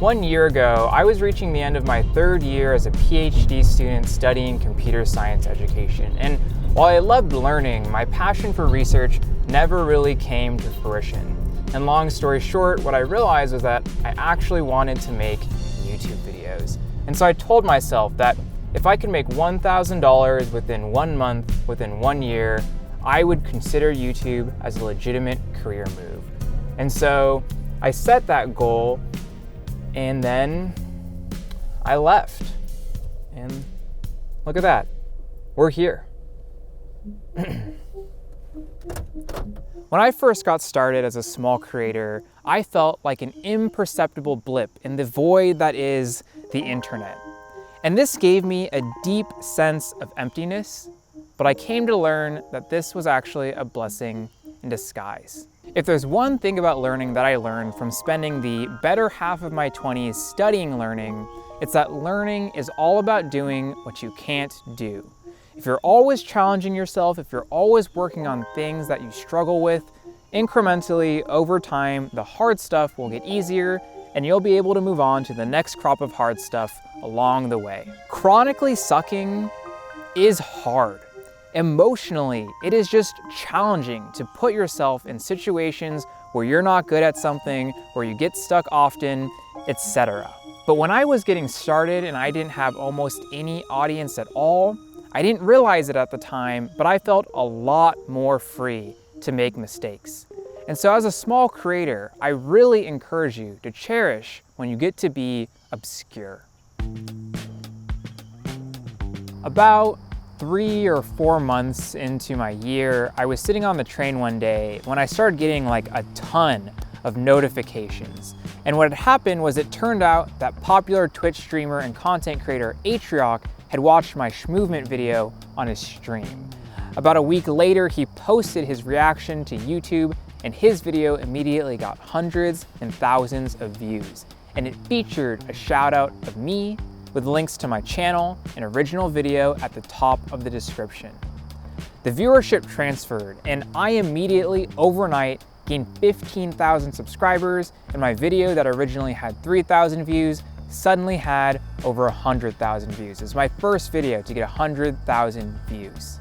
1 year ago, I was reaching the end of my 3rd year as a PhD student studying computer science education. And while I loved learning, my passion for research never really came to fruition. And long story short, what I realized was that I actually wanted to make YouTube videos. And so I told myself that if I could make $1,000 within 1 month, within 1 year, I would consider YouTube as a legitimate career move. And so I set that goal, and then I left. And look at that, we're here. When I first got started as a small creator, I felt like an imperceptible blip in the void that is the internet. And this gave me a deep sense of emptiness, but I came to learn that this was actually a blessing in disguise. If there's one thing about learning that I learned from spending the better half of my 20s studying learning, it's that learning is all about doing what you can't do. If you're always challenging yourself, if you're always working on things that you struggle with, incrementally over time, the hard stuff will get easier and you'll be able to move on to the next crop of hard stuff along the way. Chronically sucking is hard. Emotionally, it is just challenging to put yourself in situations where you're not good at something, where you get stuck often, etc. But when I was getting started and I didn't have almost any audience at all, I didn't realize it at the time, but I felt a lot more free to make mistakes. And so as a small creator, I really encourage you to cherish when you get to be obscure. About 3 or 4 months into my year, I was sitting on the train one day when I started getting like a ton of notifications. And what had happened was it turned out that popular Twitch streamer and content creator Atrioc had watched my Schmovement video on his stream. About a week later, he posted his reaction to YouTube, and his video immediately got hundreds and thousands of views. And it featured a shout out of me with links to my channel and original video at the top of the description. The viewership transferred, and I immediately, overnight, gained 15,000 subscribers, and my video that originally had 3,000 views suddenly had over 100,000 views. It was my first video to get 100,000 views.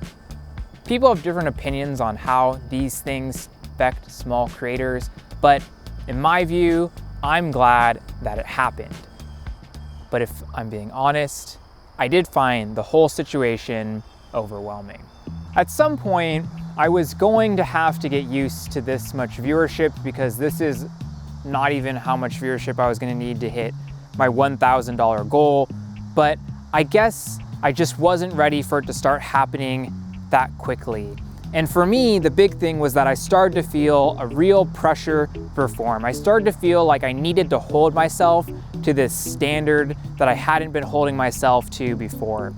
People have different opinions on how these things affect small creators, but in my view, I'm glad that it happened. But if I'm being honest, I did find the whole situation overwhelming. At some point, I was going to have to get used to this much viewership because this is not even how much viewership I was gonna need to hit my $1,000 goal, but I guess I just wasn't ready for it to start happening that quickly. And for me, the big thing was that I started to feel a real pressure to perform. I started to feel like I needed to hold myself to this standard that I hadn't been holding myself to before.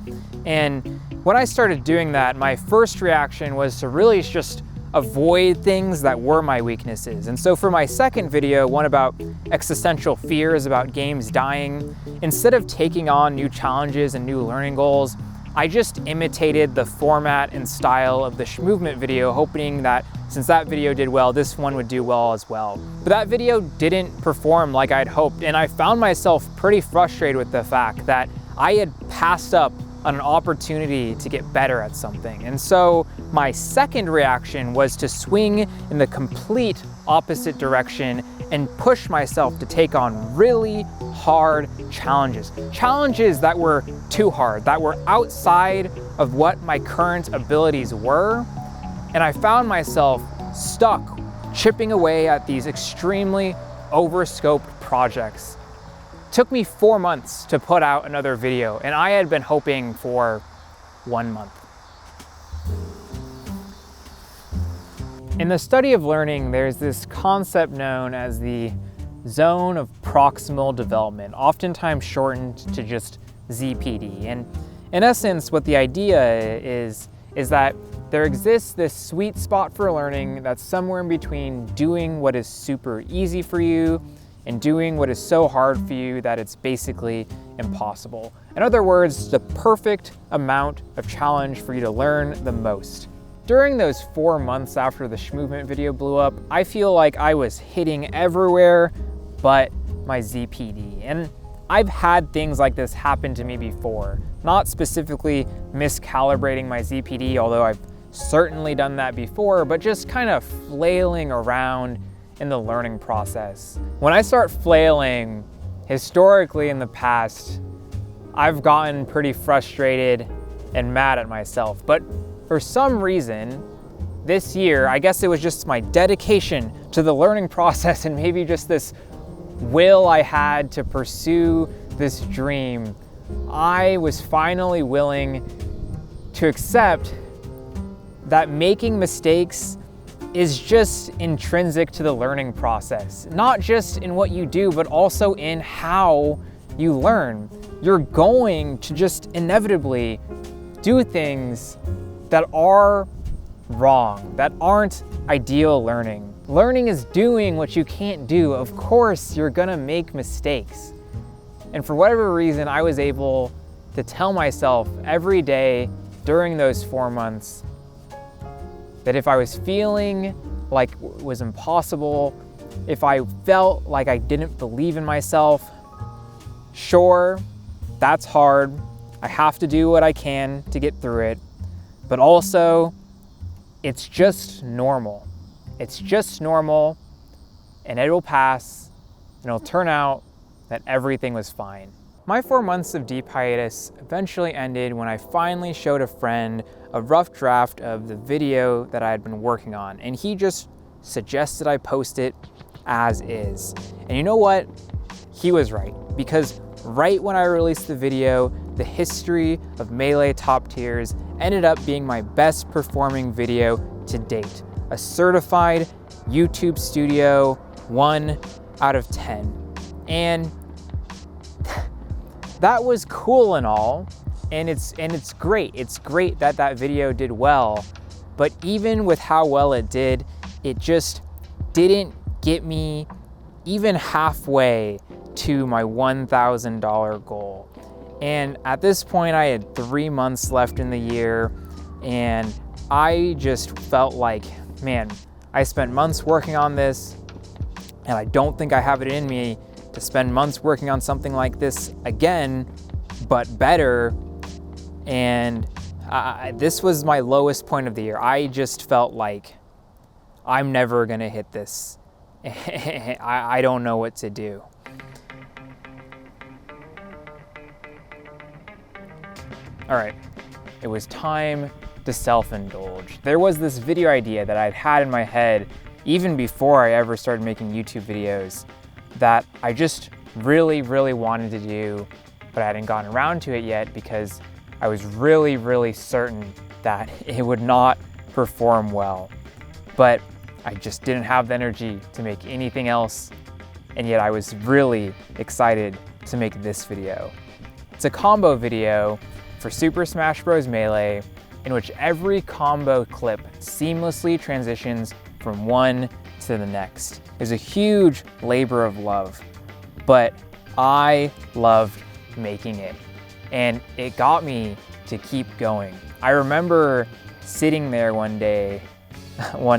And when I started doing that, my first reaction was to really just avoid things that were my weaknesses. And so for my second video, one about existential fears about games dying, instead of taking on new challenges and new learning goals, I just imitated the format and style of the Schmovement video, hoping that since that video did well, this one would do well as well. But that video didn't perform like I'd hoped, and I found myself pretty frustrated with the fact that I had passed up on an opportunity to get better at something. And so my second reaction was to swing in the complete opposite direction and push myself to take on really hard challenges. Challenges that were too hard, that were outside of what my current abilities were. And I found myself stuck chipping away at these extremely overscoped projects. It took me 4 months to put out another video, and I had been hoping for 1 month. In the study of learning, there's this concept known as the zone of proximal development, oftentimes shortened to just ZPD. And in essence, what the idea is that there exists this sweet spot for learning that's somewhere in between doing what is super easy for you and doing what is so hard for you that it's basically impossible. In other words, the perfect amount of challenge for you to learn the most. During those 4 months after the Schmovement video blew up, I feel like I was hitting everywhere but my ZPD. And I've had things like this happen to me before, not specifically miscalibrating my ZPD, although I've certainly done that before, but just kind of flailing around in the learning process. When I start flailing, historically in the past, I've gotten pretty frustrated and mad at myself. But for some reason, this year, I guess it was just my dedication to the learning process and maybe just this will I had to pursue this dream, I was finally willing to accept that making mistakes is just intrinsic to the learning process. Not just in what you do, but also in how you learn. You're going to just inevitably do things that are wrong, that aren't ideal learning. Learning is doing what you can't do. Of course, you're gonna make mistakes. And for whatever reason, I was able to tell myself every day during those 4 months that if I was feeling like it was impossible, if I felt like I didn't believe in myself, sure, that's hard. I have to do what I can to get through it, but also it's just normal. It's just normal, and it will pass, and it'll turn out that everything was fine. My 4 months of deep hiatus eventually ended when I finally showed a friend a rough draft of the video that I had been working on, and he just suggested I post it as is. And you know what? He was right, because right when I released the video, the history of Melee Top Tiers ended up being my best performing video to date. A certified YouTube Studio 1 out of 10. And that was cool and all, and it's great. It's great that that video did well, but even with how well it did, it just didn't get me even halfway to my $1,000 goal. And at this point, I had 3 months left in the year, and I just felt like, man, I spent months working on this, and I don't think I have it in me to spend months working on something like this again, but better. And this was my lowest point of the year. I just felt like I'm never gonna hit this. I don't know what to do. All right, it was time to self-indulge. There was this video idea that I'd had in my head even before I ever started making YouTube videos that I just really, really wanted to do, but I hadn't gotten around to it yet because I was really, really certain that it would not perform well. But I just didn't have the energy to make anything else, and yet I was really excited to make this video. It's a combo video for Super Smash Bros. Melee, in which every combo clip seamlessly transitions from one to the next. It's a huge labor of love, but I loved making it, and it got me to keep going. I remember sitting there one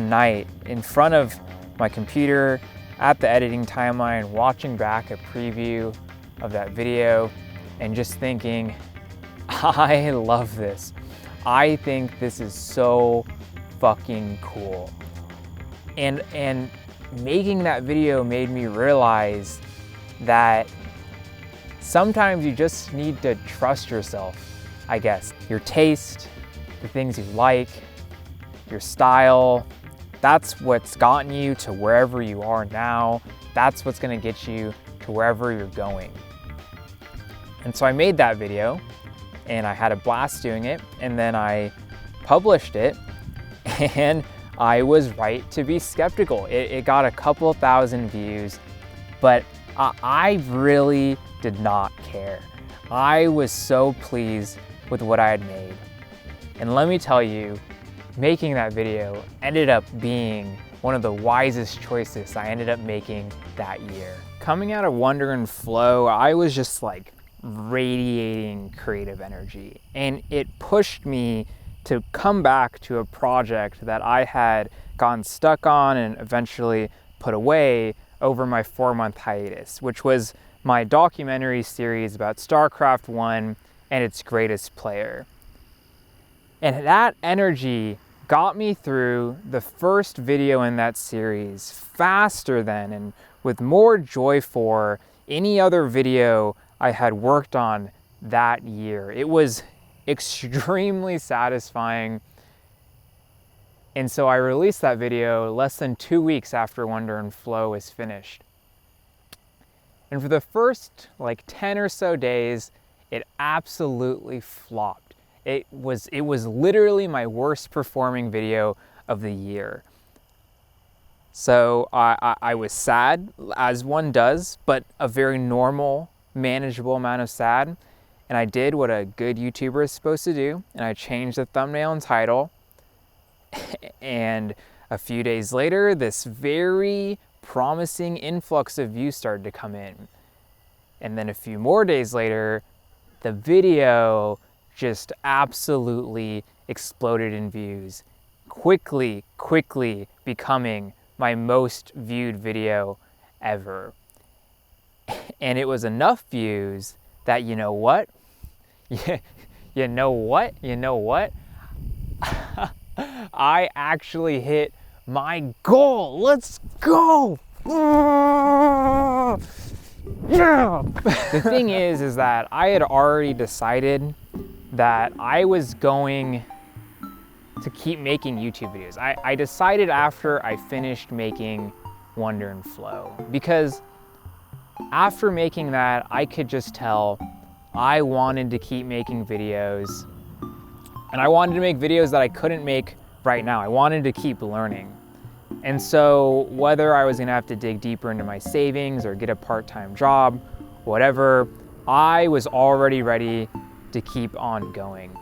night in front of my computer at the editing timeline, watching back a preview of that video and just thinking, I love this. I think this is so fucking cool. And making that video made me realize that sometimes you just need to trust yourself, I guess. Your taste, the things you like, your style, that's what's gotten you to wherever you are now. That's what's gonna get you to wherever you're going. And so I made that video, and I had a blast doing it, and then I published it, and I was right to be skeptical. It got a couple thousand views, but I really did not care. I was so pleased with what I had made. And let me tell you, making that video ended up being one of the wisest choices I ended up making that year. Coming out of Wonder and Flow, I was just like radiating creative energy, and it pushed me to come back to a project that I had gotten stuck on and eventually put away over my 4-month hiatus, which was my documentary series about StarCraft 1 and its greatest player. And that energy got me through the first video in that series faster than and with more joy for any other video I had worked on that year. It was extremely satisfying. And so I released that video less than 2 weeks after Wonder and Flow was finished. And for the first like 10 or so days, it absolutely flopped. It was literally my worst performing video of the year. So I was sad, as one does, but a very normal, manageable amount of sad. And I did what a good YouTuber is supposed to do, and I changed the thumbnail and title. And a few days later, this very promising influx of views started to come in. And then a few more days later, the video just absolutely exploded in views, quickly becoming my most viewed video ever. And it was enough views that, you know what? You know what? I actually hit my goal. Let's go! Yeah! The thing is that I had already decided that I was going to keep making YouTube videos. I decided after I finished making Wonder and Flow, because after making that, I could just tell I wanted to keep making videos, and I wanted to make videos that I couldn't make right now. I wanted to keep learning. And so whether I was gonna have to dig deeper into my savings or get a part-time job, whatever, I was already ready to keep on going.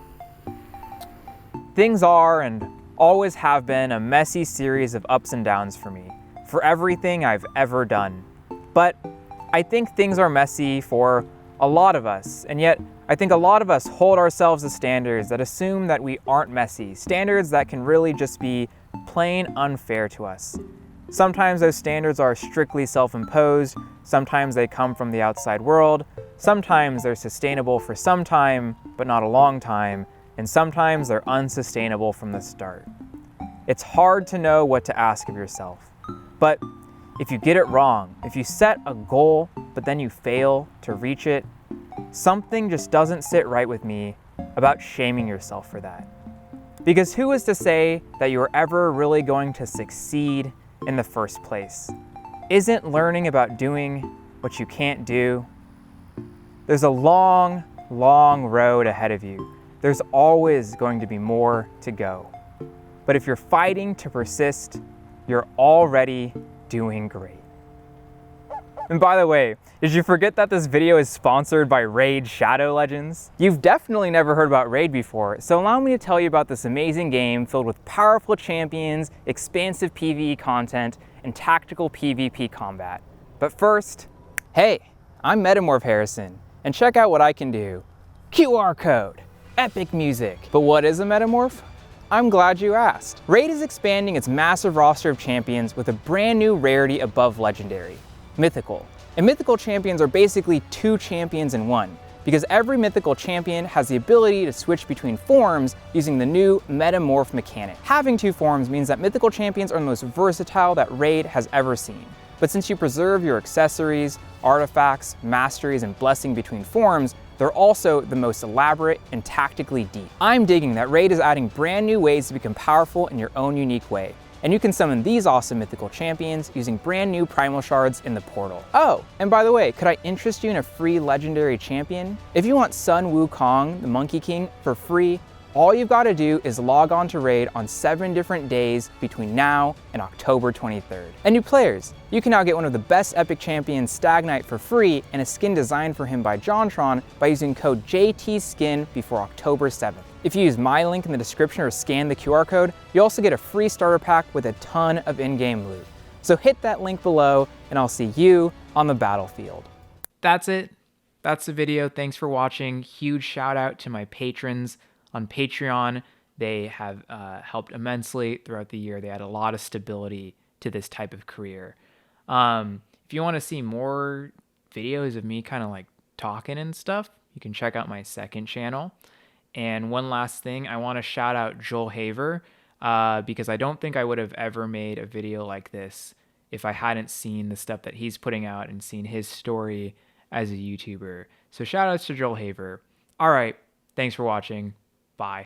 Things are and always have been a messy series of ups and downs for me, for everything I've ever done. But I think things are messy for a lot of us, and yet I think a lot of us hold ourselves to standards that assume that we aren't messy, standards that can really just be plain unfair to us. Sometimes those standards are strictly self-imposed, sometimes they come from the outside world, sometimes they're sustainable for some time, but not a long time, and sometimes they're unsustainable from the start. It's hard to know what to ask of yourself, but if you get it wrong, if you set a goal, but then you fail to reach it, something just doesn't sit right with me about shaming yourself for that. Because who is to say that you are ever really going to succeed in the first place? Isn't learning about doing what you can't do? There's a long, long road ahead of you. There's always going to be more to go. But if you're fighting to persist, you're already doing great. And by the way, did you forget that this video is sponsored by Raid Shadow Legends? You've definitely never heard about Raid before, so allow me to tell you about this amazing game filled with powerful champions, expansive PvE content, and tactical PvP combat. But first, hey, I'm Metamorph Harrison, and check out what I can do. QR code, epic music. But what is a Metamorph? I'm glad you asked. Raid is expanding its massive roster of champions with a brand new rarity above legendary, mythical. And mythical champions are basically two champions in one, because every mythical champion has the ability to switch between forms using the new Metamorph mechanic. Having two forms means that mythical champions are the most versatile that Raid has ever seen. But since you preserve your accessories, artifacts, masteries, and blessing between forms, they're also the most elaborate and tactically deep. I'm digging that Raid is adding brand new ways to become powerful in your own unique way. And you can summon these awesome mythical champions using brand new primal shards in the portal. Oh, and by the way, could I interest you in a free legendary champion? If you want Sun Wukong, the Monkey King, for free, all you've got to do is log on to Raid on 7 different days between now and October 23rd. And new players, you can now get one of the best epic champions, Stag Knight, for free and a skin designed for him by JonTron by using code JTSKIN before October 7th. If you use my link in the description or scan the QR code, you also get a free starter pack with a ton of in-game loot. So hit that link below and I'll see you on the battlefield. That's it. That's the video. Thanks for watching. Huge shout out to my patrons on Patreon. They have helped immensely throughout the year. They had a lot of stability to this type of career. If you want to see more videos of me kind of like talking and stuff, you can check out my second channel. And one last thing, I want to shout out Joel Haver because I don't think I would have ever made a video like this if I hadn't seen the stuff that he's putting out and seen his story as a YouTuber. So shout outs to Joel Haver. All right, thanks for watching. Bye.